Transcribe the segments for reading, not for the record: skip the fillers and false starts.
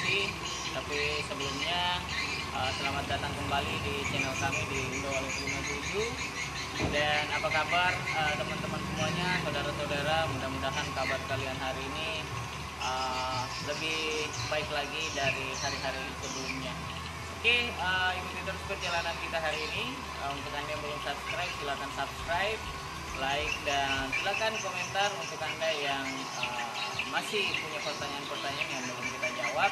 diskusi. Tapi sebelumnya selamat datang kembali di channel kami di Burung Walet 57. Dan apa kabar teman-teman semuanya, saudara-saudara? Mudah-mudahan kabar kalian hari ini lebih baik lagi dari hari-hari sebelumnya. Oke, ikuti terus perjalanan kita hari ini. Untuk Anda yang belum subscribe, silakan subscribe, like, dan silakan komentar untuk Anda yang masih punya pertanyaan-pertanyaan yang belum kita jawab.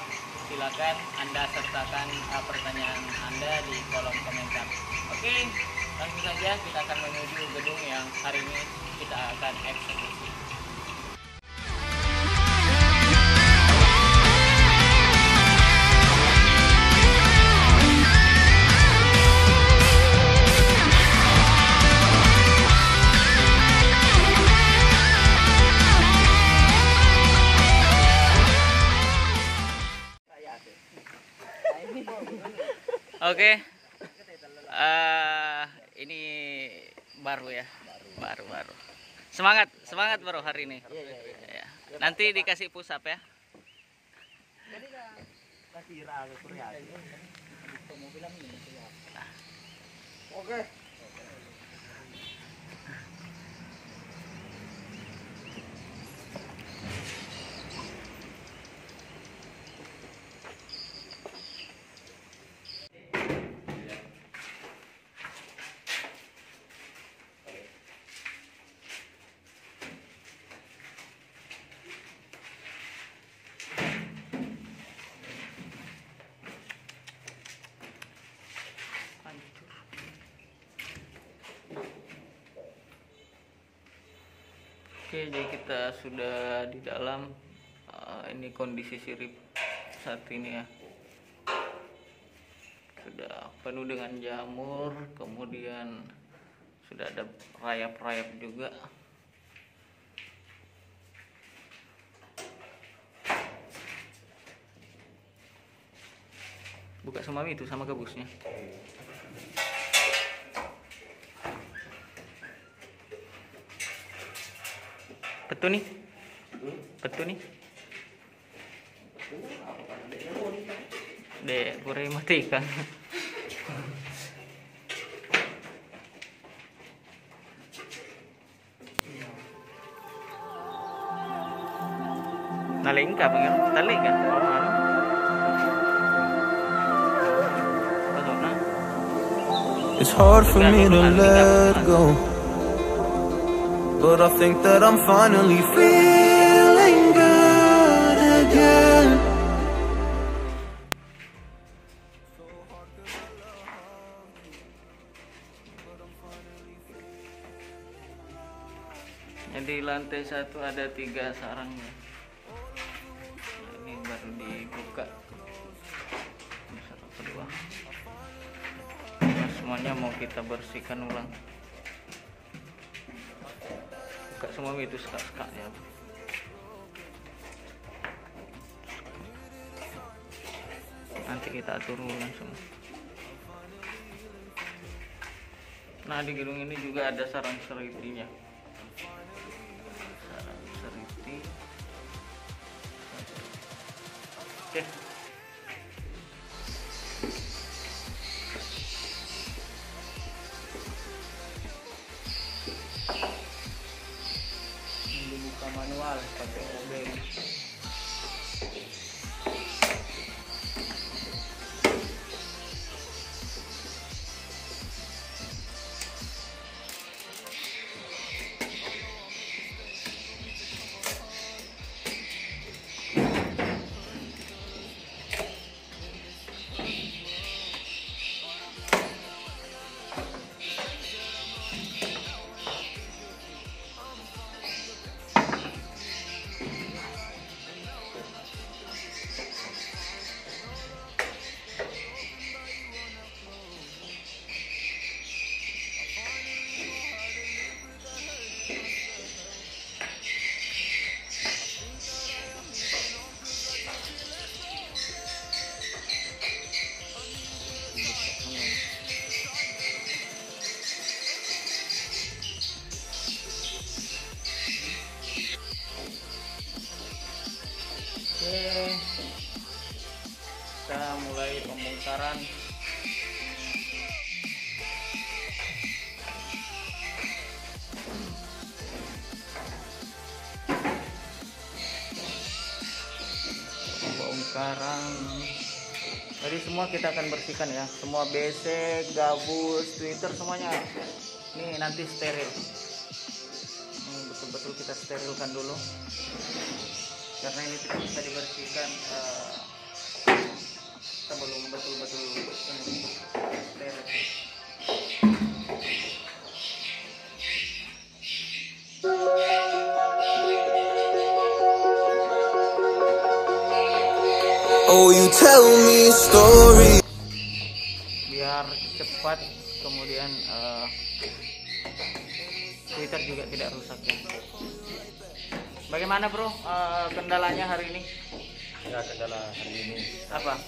Silakan Anda sertakan pertanyaan Anda di kolom komentar. Oke, langsung saja kita akan menuju gedung yang hari ini kita akan eksekusi. Oke, ini baru ya, baru. Semangat bro hari ini. Ya. Nanti dikasih push up ya. Oke. Oke, jadi kita sudah di dalam. Ini kondisi sirip saat ini ya, sudah penuh dengan jamur, kemudian sudah ada rayap-rayap juga. Buka sama itu sama gabusnya. Betul nih. Dek, pura matikan. Naling ka panggil, tali kan? It's hard for me to let go, but I think that I'm finally feeling good again. Jadi lantai 1 ada 3 sarangnya. Nah, ini baru dibuka. Sarang kedua. Nah, semuanya mau kita bersihkan ulang. Buka semua itu sekak-sekaknya. Nanti kita atur ulang semua. Nah, di gedung ini juga ada sarang seritinya. Sarang seriti. Oke. Dibuka manual pakai obeng. pelan-pelan. Bongkaran. Jadi semua kita akan bersihkan ya, semua besek, gabus, Twitter semuanya. Ini nanti steril. Ini betul-betul kita sterilkan dulu. Karena ini tidak bisa dibersihkan sebelum betul-betul ini steril. Oh, you tell me story. Biar cepat, kemudian Twitter juga tidak rusak ya. Bagaimana bro kendalanya hari ini? Ya, kendala hari ini Apa?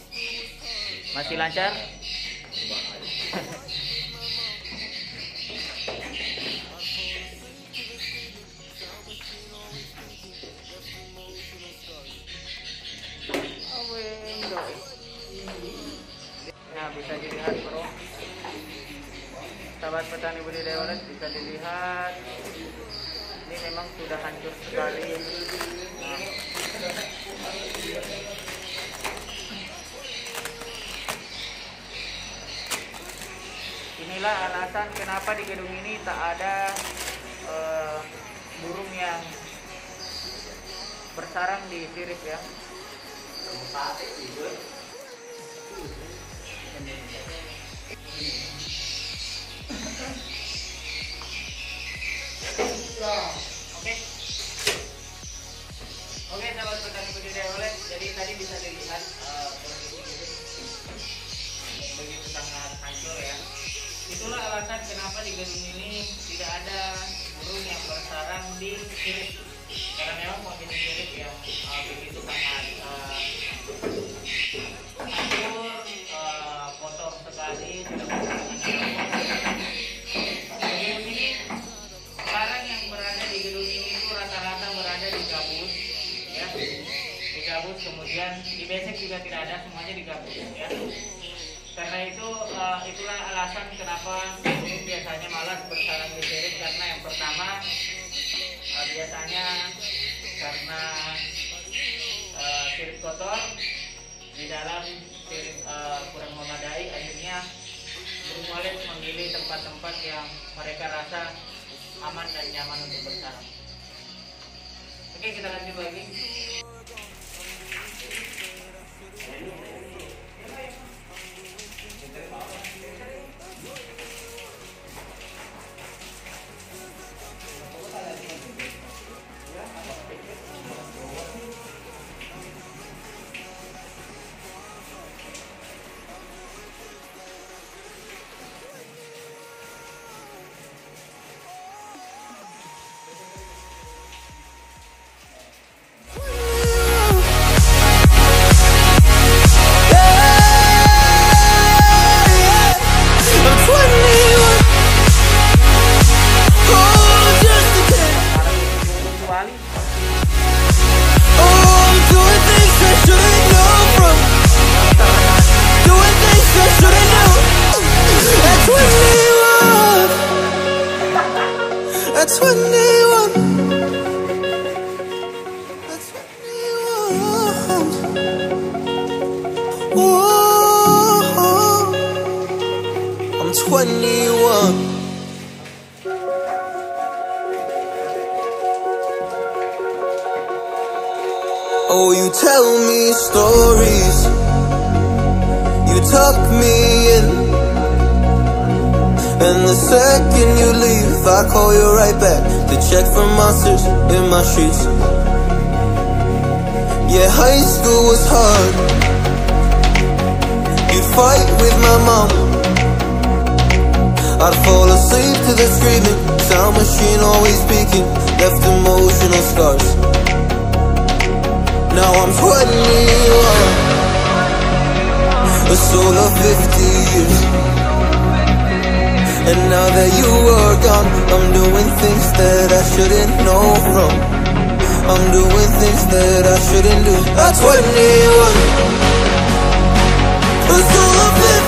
Masih lancar? Nah, bisa dilihat bro, sahabat petani budidaya walet, bisa dilihat ini memang sudah hancur sekali. Nah, inilah alasan kenapa di gedung ini tak ada burung yang bersarang di sirip ya. Oke, sahabat petani budidaya walet, jadi tadi bisa dilihat begitu sangat hancur ya. Itulah alasan kenapa di gedung ini tidak ada burung yang bersarang di sirip, karena memang kondisi sirip yang begitu sangat hancur, kotor sekali, tidak gedung ini. Sarang yang berada di gedung ini itu rata-rata berada di gabus ya, di gabus, kemudian di besek juga tidak ada, semuanya di gabus ya. Karena itu itulah alasan kenapa burung biasanya malas bersarang di sirip, karena yang pertama biasanya karena sirip kotor, di dalam sirip kurang memadai, akhirnya burung walet memilih tempat-tempat yang mereka rasa aman dan nyaman untuk bersarang. Oke, kita lanjut lagi. That's 21. Whoa, I'm 21. Oh, you tell me stories, you tuck me in, and the second you leave, I call you right back to check for monsters in my streets. Yeah, high school was hard. You'd fight with my mom, I'd fall asleep to the screaming, sound machine always speaking, left emotional scars. Now I'm 21, a soul of 50 years. And now that you are gone, I'm doing things that I shouldn't know from. I'm doing things that I shouldn't do. At 21, a soul of 50 years.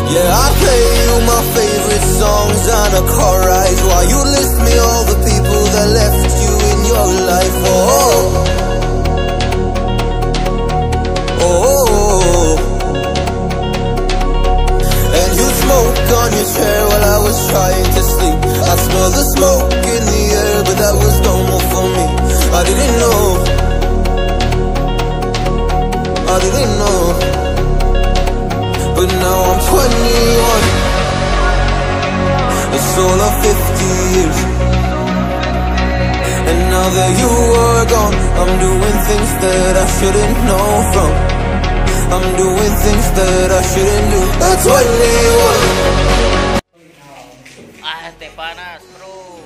Yeah, I play you my favorite songs on a car ride while you list me all the people that left you in your life. Oh, oh, oh. And you smoke on your chair while I was trying to sleep. I smell the smoke in the air, but that was normal for me. I didn't know, I didn't know. But now I'm 21. It's all of 50 years. And now that you are gone, I'm doing things that I shouldn't know from. I'm doing things that I shouldn't do. At 21. Teh panas bro.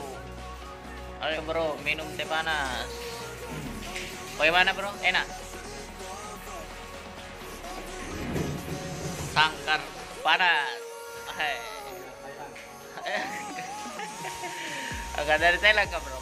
Ayo bro, minum teh panas. Bagaimana bro? Enak? Sangkar panas. Agak dari Thailand kah bro?